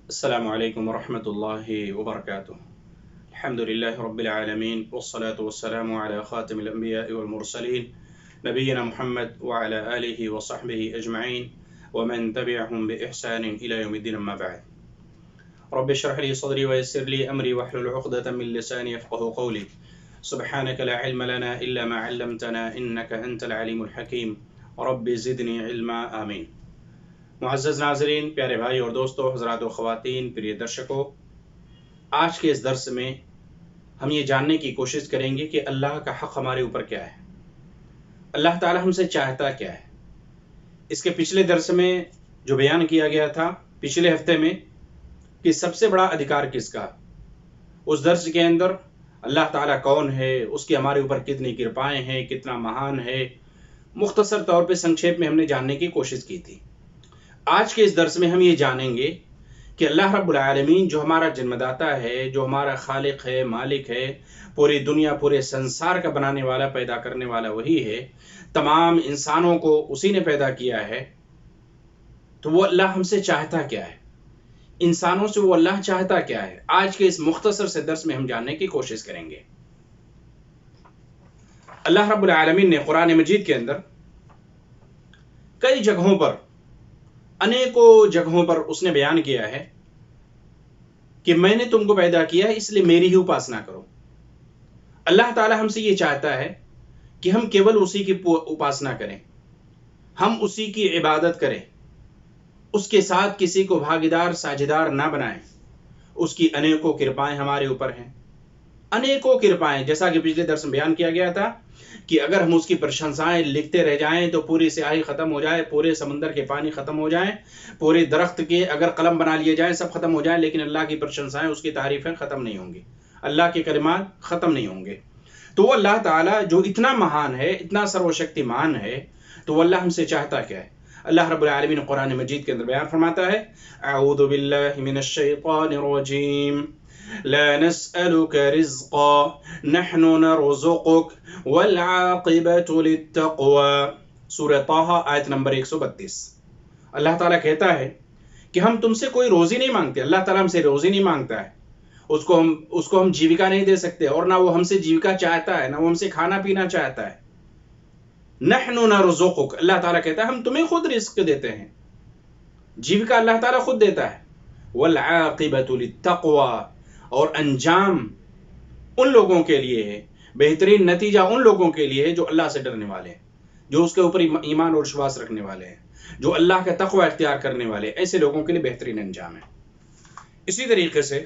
السلام علیکم ورحمۃ اللہ وبرکاتہ۔ الحمد للہ رب العالمین والصلاة والسلام علی خاتم الانبیاء والمرسلین نبینا محمد وعلى آلہ وصحبہ اجمعین ومن تبعهم بإحسان الى یوم الدین، اما بعد۔ رب اشرح لي صدری ويسر لي امری واحلل عقدۃ من لسانی يفقهوا قولی۔ سبحانك لا علم لنا الا ما علمتنا انك انت العلیم الحکیم، رب زدنی علما، آمین۔ معزز ناظرین، پیارے بھائی اور دوستو، حضرات و خواتین، پریے درشکو، آج کے اس درس میں ہم یہ جاننے کی کوشش کریں گے کہ اللہ کا حق ہمارے اوپر کیا ہے، اللہ تعالی ہم سے چاہتا کیا ہے۔ اس کے پچھلے درس میں جو بیان کیا گیا تھا پچھلے ہفتے میں کہ سب سے بڑا ادھیکار کس کا، اس درس کے اندر اللہ تعالیٰ کون ہے، اس کی ہمارے اوپر کتنی کرپائیں ہیں، کتنا مہان ہے، مختصر طور پہ سنکھیپ میں ہم نے جاننے کی کوشش کی تھی۔ آج کے اس درس میں ہم یہ جانیں گے کہ اللہ رب العالمین جو ہمارا جنم داتا ہے، جو ہمارا خالق ہے، مالک ہے، پوری دنیا، پورے سنسار کا بنانے والا، پیدا کرنے والا وہی ہے، تمام انسانوں کو اسی نے پیدا کیا ہے، تو وہ اللہ ہم سے چاہتا کیا ہے، انسانوں سے وہ اللہ چاہتا کیا ہے، آج کے اس مختصر سے درس میں ہم جاننے کی کوشش کریں گے۔ اللہ رب العالمین نے قرآن مجید کے اندر کئی جگہوں پر، انیکوں جگہوں پر اس نے بیان کیا ہے کہ میں نے تم کو پیدا کیا ہے، اس لیے میری ہی اپاسنا کرو۔ اللہ تعالی ہم سے یہ چاہتا ہے کہ ہم کیول اسی کی اپاسنا کریں، ہم اسی کی عبادت کریں، اس کے ساتھ کسی کو بھاگیدار ساجھیدار نہ بنائیں۔ اس کی انیکوں کرپائیں ہمارے اوپر ہیں، انیکوں کرپائیں، جیسا کہ پچھلے درس میں بیان کیا گیا تھا کہ اگر ہم اس کی پرشنسائیں لکھتے رہ جائیں تو پوری سیاہی ختم ہو جائے، پورے سمندر کے پانی ختم ہو جائیں، پورے درخت کے اگر قلم بنا لیے جائیں سب ختم ہو جائیں، لیکن اللہ کی پرشنسائیں، اس کی تعریفیں ختم نہیں ہوں گی، اللہ کے کلمات ختم نہیں ہوں گے۔ تو وہ اللہ تعالیٰ جو اتنا مہان ہے، اتنا سرو شکتیمان ہے، تو وہ اللہ ہم سے چاہتا کیا ہے؟ اللہ رب العالمین قرآن مجید کے اندر بیان فرماتا ہے، اعوذ باللہ من الشیطان الرجیم، لا نسألك رزقا نحن نرزقك والعاقبۃ للتقوی، سورہ طٰہٰ آیت نمبر 132۔ اللہ تعالیٰ کہتا ہے کہ ہم تم سے کوئی روزی نہیں مانگتے، اللہ تعالیٰ ہم سے روزی نہیں مانگتا ہے، اس کو ہم جیوکا نہیں دے سکتے، اور نہ وہ ہم سے جیوکا چاہتا ہے، نہ وہ ہم سے کھانا پینا چاہتا ہے۔ نحن نرزقک، اللہ تعالیٰ کہتا ہے ہم تمہیں خود رزق دیتے ہیں، جیوکا اللہ تعالیٰ خود دیتا ہے۔ والعاقبۃ للتقوی، اور انجام ان لوگوں کے لیے ہے، بہترین نتیجہ ان لوگوں کے لیے ہے جو اللہ سے ڈرنے والے ہیں، جو اس کے اوپر ایمان اور وشواس رکھنے والے ہیں، جو اللہ کا تقوی اختیار کرنے والے ہیں، ایسے لوگوں کے لیے بہترین انجام ہے۔ اسی طریقے سے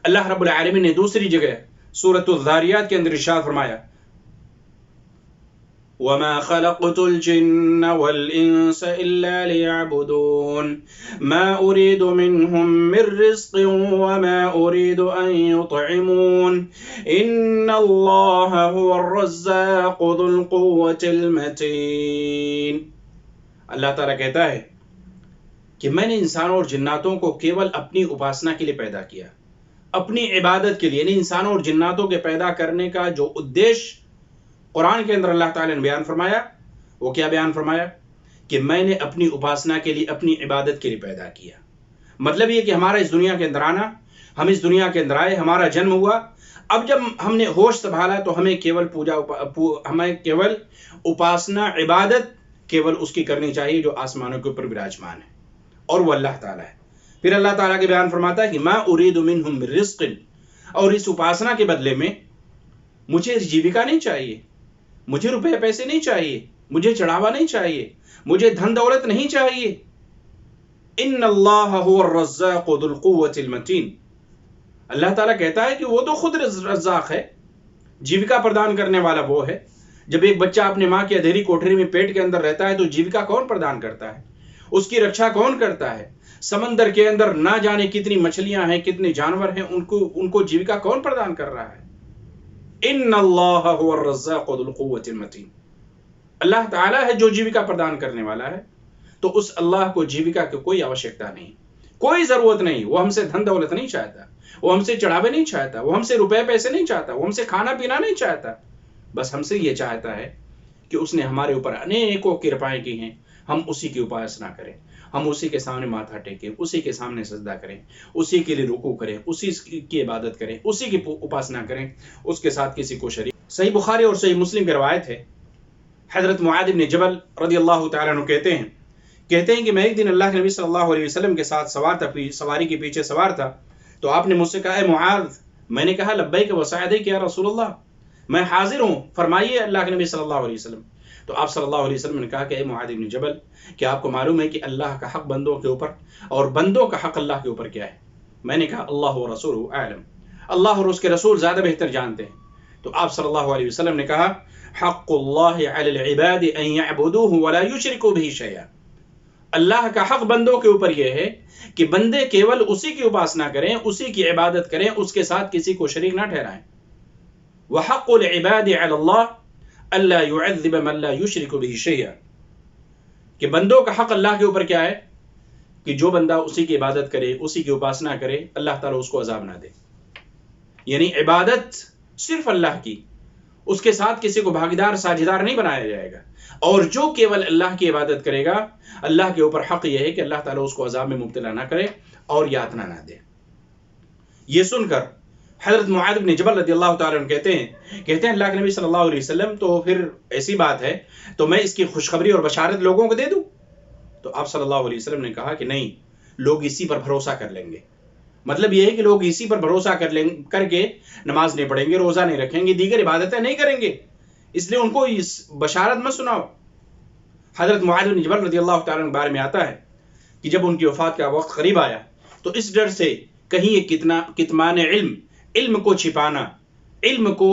اللہ رب العالمین نے دوسری جگہ سورۃ الذاریات کے اندر ارشاد فرمایا، وَمَا خَلَقْتُ الْجِنَّ وَالْإِنسَ إِلَّا لِيَعْبُدُونَ مَا أُرِيدُ مِنْهُمْ مِنْ رِزْقٍ وَمَا أُرِيدُ أَنْ يُطْعِمُونَ إِنَّ اللَّهَ هُوَ الرَّزَّاقُ ذُو الْقُوَّةِ الْمَتِينُ۔ اللہ تعالیٰ کہتا ہے کہ میں نے انسانوں اور جناتوں کو کیول اپنی اپاسنا کے لیے پیدا کیا، اپنی عبادت کے لیے، یعنی انسانوں اور جناتوں کے پیدا کرنے کا جو ادیش قرآن کے اندر اللہ تعالیٰ نے بیان فرمایا، وہ کیا بیان فرمایا کہ میں نے اپنی اپاسنا کے لیے، اپنی عبادت کے لیے پیدا کیا۔ مطلب یہ کہ ہمارا اس دنیا کے اندر آنا، ہم اس دنیا کے اندر آئے، ہمارا جنم ہوا، اب جب ہم نے ہوش سنبھالا تو ہمیں کیول اپاسنا، عبادت کیول اس کی کرنی چاہیے جو آسمانوں کے اوپر براجمان ہے، اور وہ اللہ تعالیٰ ہے۔ پھر اللہ تعالیٰ کے بیان فرماتا ہے کہ ما اريد منهم من رزق، اور اس اپاسنا کے بدلے میں مجھے جیوکا نہیں چاہیے، مجھے روپے پیسے نہیں چاہیے، مجھے چڑھاوا نہیں چاہیے، مجھے دھن دولت نہیں چاہیے۔ ان اللہ هو الرزاق ذو القوة المتین، اللہ تعالیٰ کہتا ہے کہ وہ تو خود رزاق ہے، جیوکا پردان کرنے والا وہ ہے۔ جب ایک بچہ اپنے ماں کی اندھیری کوٹری میں پیٹ کے اندر رہتا ہے تو جیوکا کون پردان کرتا ہے، اس کی رکشا کون کرتا ہے؟ سمندر کے اندر نہ جانے کتنی مچھلیاں ہیں، کتنے جانور ہیں، ان کو جیوکا کون پردان کر رہا ہے؟ ان اللہ هو الرزاق ذو القوة المتین، اللہ تعالیٰ ہے جو جیوکا پردان کرنے والا ہے، تو اس اللہ کو جیوکا کی کوئی آوشکتا نہیں، کوئی ضرورت نہیں، وہ ہم سے دھن دولت نہیں چاہتا، وہ ہم سے چڑھاوے نہیں چاہتا، وہ ہم سے روپے پیسے نہیں چاہتا، وہ ہم سے کھانا پینا نہیں چاہتا، بس ہم سے یہ چاہتا ہے کہ اس نے ہمارے اوپر انیکوں کرپائیں کی ہیں، ہم اسی کی اپاسنا کریں، ہم اسی کے سامنے ماتھا ٹیکیں، اسی کے سامنے سجدہ کریں، اسی کے لیے رکوع کریں، اسی کی عبادت کریں، اسی کی اپاسنا کریں، اس کے ساتھ کسی کو شریک۔ صحیح بخاری اور صحیح مسلم کی روایت ہے، حضرت معاذ بن جبل رضی اللہ تعالیٰ عنہ کہتے ہیں کہ میں ایک دن اللہ کے نبی صلی اللہ علیہ وسلم کے ساتھ سواری کے پیچھے سوار تھا، تو آپ نے مجھ سے کہا اے معاذ، میں نے کہا لبیک و سعدیک یا رسول اللہ، میں حاضر ہوں، فرمائیے اللہ کے نبی صلی اللہ علیہ وسلم۔ تو آپ صلی اللہ علیہ وسلم نے کہا کہ اے معاذ بن جبل، کیا آپ کو معلوم ہے کہ اللہ کا حق بندوں کے اوپر اور بندوں کا حق اللہ کے اوپر کیا ہے؟ میں نے کہا اللہ و رسولہ اعلم، اللہ اور اس کے رسول زیادہ بہتر جانتے ہیں۔ تو آپ صلی اللہ علیہ وسلم نے کہا حق اللہ علی العباد ان یعبدوہ ولا یشرکوا بہ شیئا، اللہ کا حق بندوں کے اوپر یہ ہے کہ بندے کیول اسی کی اپاسنا کریں، اسی کی عبادت کریں، اس کے ساتھ کسی کو شریک نہ ٹھہرائیں۔ وحق العباد علی اللہ الا يعذب من لا يشرك به شيئا، کہ بندوں کا حق اللہ کے اوپر کیا ہے کہ جو بندہ اسی کی عبادت کرے، اسی کی اپاسنا کرے، اللہ تعالیٰ اس کو عذاب نہ دے۔ یعنی عبادت صرف اللہ کی، اس کے ساتھ کسی کو بھاگیدار ساجھیدار نہیں بنایا جائے گا، اور جو کیول اللہ کی عبادت کرے گا، اللہ کے اوپر حق یہ ہے کہ اللہ تعالیٰ اس کو عذاب میں مبتلا نہ کرے اور یاتنا نہ دے۔ یہ سن کر حضرت معاذ بن جبل رضی اللہ تعالیٰ عنہ کہتے ہیں اللہ کے نبی صلی اللہ علیہ وسلم، تو پھر ایسی بات ہے تو میں اس کی خوشخبری اور بشارت لوگوں کو دے دوں؟ تو آپ صلی اللہ علیہ وسلم نے کہا کہ نہیں، لوگ اسی پر بھروسہ کر لیں گے۔ مطلب یہ ہے کہ لوگ اسی پر بھروسہ کر کے نماز نہیں پڑھیں گے، روزہ نہیں رکھیں گے، دیگر عبادتیں نہیں کریں گے، اس لیے ان کو اس بشارت مت سناؤ۔ حضرت معاذ بن جبل رضی اللہ تعالیٰ عنہ کے بارے میں آتا ہے کہ جب ان کی وفات کا وقت قریب آیا تو اس ڈر سے کہیں یہ کتمان علم کو چھپانا، علم کو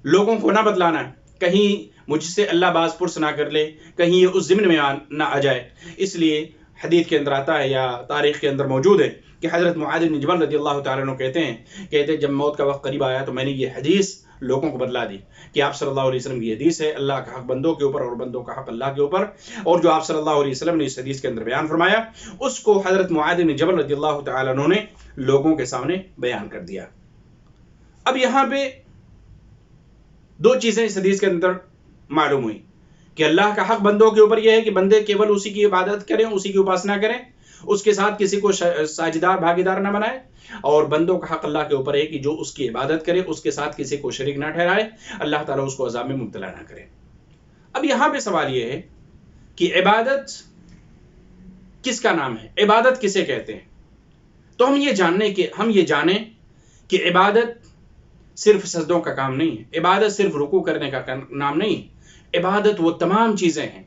لوگوں کو نہ بتلانا، کہیں مجھ سے اللہ باز پرس نہ کر لے، کہیں یہ اس ضمن میں نہ آ جائے، اس لیے حدیث کے اندر آتا ہے یا تاریخ کے اندر موجود ہے کہ حضرت معاذ بن جبل رضی اللہ تعالیٰ عنہ کہتے ہیں جب موت کا وقت قریب آیا تو میں نے یہ حدیث لوگوں کو بدلا دی کہ آپ صلی اللہ علیہ وسلم کی حدیث ہے اللہ کا حق بندوں کے اوپر اور بندوں کا حق اللہ کے اوپر، اور جو آپ صلی اللہ علیہ وسلم نے اس حدیث کے اندر بیان فرمایا اس کو حضرت معاذ بن جبل رضی اللہ تعالیٰ عنہ نے لوگوں کے سامنے بیان کر دیا۔ اب یہاں پہ دو چیزیں اس حدیث کے اندر معلوم ہوئی کہ اللہ کا حق بندوں کے اوپر یہ ہے کہ بندے کیول اسی کی عبادت کریں، اسی کی اپاسنا کریں، اس کے ساتھ کسی کو ساجدار بھاگیدار نہ بنائے، اور بندوں کا حق اللہ کے اوپر ہے کہ جو اس کی عبادت کرے، اس کے ساتھ کسی کو شریک نہ ٹھہرائے، اللہ تعالیٰ اس کو عذاب میں مبتلا نہ کرے۔ اب یہاں پہ سوال یہ ہے کہ عبادت کس کا نام ہے، عبادت کسے کہتے ہیں؟ تو ہم یہ جانیں کہ عبادت صرف سجدوں کا کام نہیں ہے، عبادت صرف رکوع کرنے کا نام نہیں ہے، عبادت وہ تمام چیزیں ہیں۔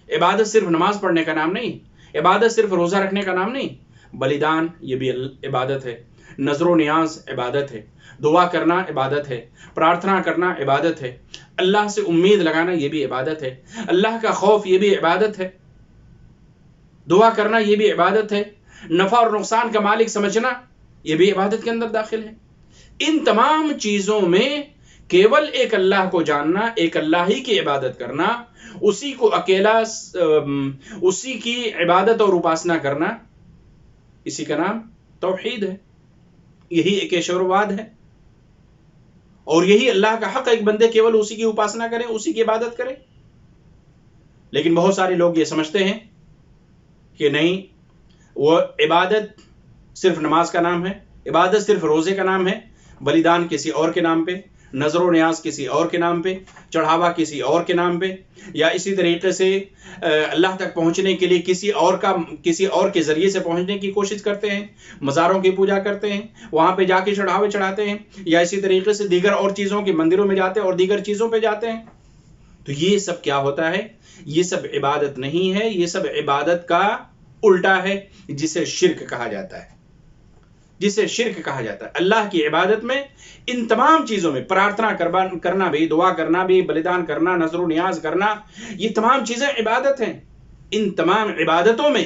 عبادت صرف نماز پڑھنے کا نام نہیں، عبادت صرف روزہ رکھنے کا نام نہیں، بلیدان یہ بھی عبادت ہے، نظر و نیاز عبادت ہے، دعا کرنا عبادت ہے، پرارتھنا کرنا عبادت ہے، اللہ سے امید لگانا یہ بھی عبادت ہے، اللہ کا خوف یہ بھی عبادت ہے، دعا کرنا یہ بھی عبادت ہے، نفع اور نقصان کا مالک سمجھنا یہ بھی عبادت کے اندر داخل ہے۔ ان تمام چیزوں میں کیول ایک اللہ کو جاننا، ایک اللہ ہی کی عبادت کرنا، اسی کو اکیلا، اسی کی عبادت اور اپاسنا کرنا، اسی کا نام توحید ہے، یہی ایکیشورواد ہے، اور یہی اللہ کا حق ہے، ایک بندے کیول اسی کی اپاسنا کریں، اسی کی عبادت کریں۔ لیکن بہت سارے لوگ یہ سمجھتے ہیں کہ نہیں، وہ عبادت صرف نماز کا نام ہے، عبادت صرف روزے کا نام ہے، بلیدان کسی اور کے نام پہ، نظر و نیاز کسی اور کے نام پہ، چڑھاوا کسی اور کے نام پہ، یا اسی طریقے سے اللہ تک پہنچنے کے لیے کسی اور کے ذریعے سے پہنچنے کی کوشش کرتے ہیں، مزاروں کی پوجا کرتے ہیں، وہاں پہ جا کے چڑھاوے چڑھاتے ہیں، یا اسی طریقے سے دیگر اور چیزوں کے مندروں میں جاتے ہیں اور دیگر چیزوں پہ جاتے ہیں۔ تو یہ سب کیا ہوتا ہے؟ یہ سب عبادت نہیں ہے، یہ سب عبادت کا الٹا ہے، جسے شرک کہا جاتا ہے، جسے شرک کہا جاتا ہے۔ اللہ کی عبادت میں ان تمام چیزوں میں پرارتھنا کرنا بھی، دعا کرنا بھی، بلیدان کرنا، نظر و نیاز کرنا، یہ تمام چیزیں عبادت ہیں۔ ان تمام عبادتوں میں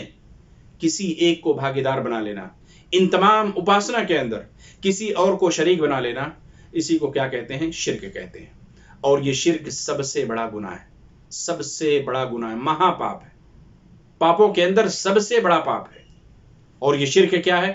کسی ایک کو بھاگیدار بنا لینا، ان تمام اپاسنا کے اندر کسی اور کو شریک بنا لینا، اسی کو کیا کہتے ہیں؟ شرک کہتے ہیں۔ اور یہ شرک سب سے بڑا گناہ ہے، سب سے بڑا گناہ ہے، مہا پاپ ہے، پاپوں کے اندر سب سے بڑا پاپ ہے۔ اور یہ شرک کیا ہے؟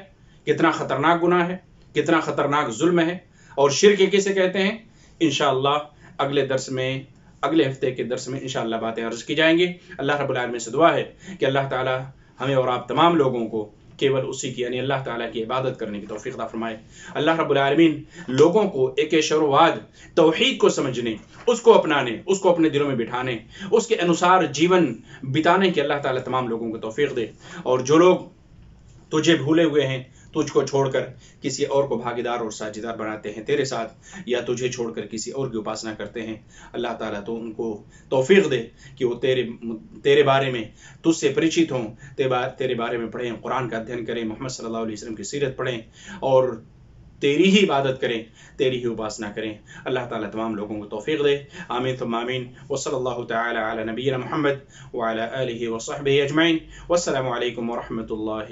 کتنا خطرناک گناہ ہے، کتنا خطرناک ظلم ہے، اور شرک کسے کہتے ہیں؟ انشاءاللہ اگلے ہفتے کے درس میں انشاءاللہ باتیں عرض کی جائیں گی۔ اللہ رب العالمین سے دعا ہے کہ اللہ تعالی ہمیں اور آپ تمام لوگوں کو کیول اسی کی یعنی اللہ تعالیٰ کی عبادت کرنے کی توفیق عطا فرمائے۔ اللہ رب العالمین لوگوں کو ایک شروعات توحید کو سمجھنے، اس کو اپنانے، اس کو اپنے دلوں میں بٹھانے، اس کے انوسار جیون بتانے کی اللہ تعالیٰ تمام لوگوں کو توفیق دے۔ اور جو لوگ تجھے بھولے ہوئے ہیں، تجھ کو چھوڑ کر کسی اور کو بھاگیدار اور ساجدار بناتے ہیں تیرے ساتھ، یا تجھے چھوڑ کر کسی اور کی اپاسنا کرتے ہیں، اللہ تعالیٰ تو ان کو توفیق دے کہ وہ تیرے بارے میں تجھ سے پریچت ہوں، تیرے بارے میں پڑھیں، قرآن کا ادھین کریں، محمد صلی اللہ علیہ وسلم کی سیرت پڑھیں اور تیری ہی عبادت کریں، تیری ہی اپاسنا کریں۔ اللہ تعالیٰ تمام لوگوں کو توفیق دے، آمین ثم آمین۔ وصلی اللہ تعالی علی نبینا محمد وعلی آلہ وصحبہ اجمعین، والسلام علیکم ورحمۃ اللہ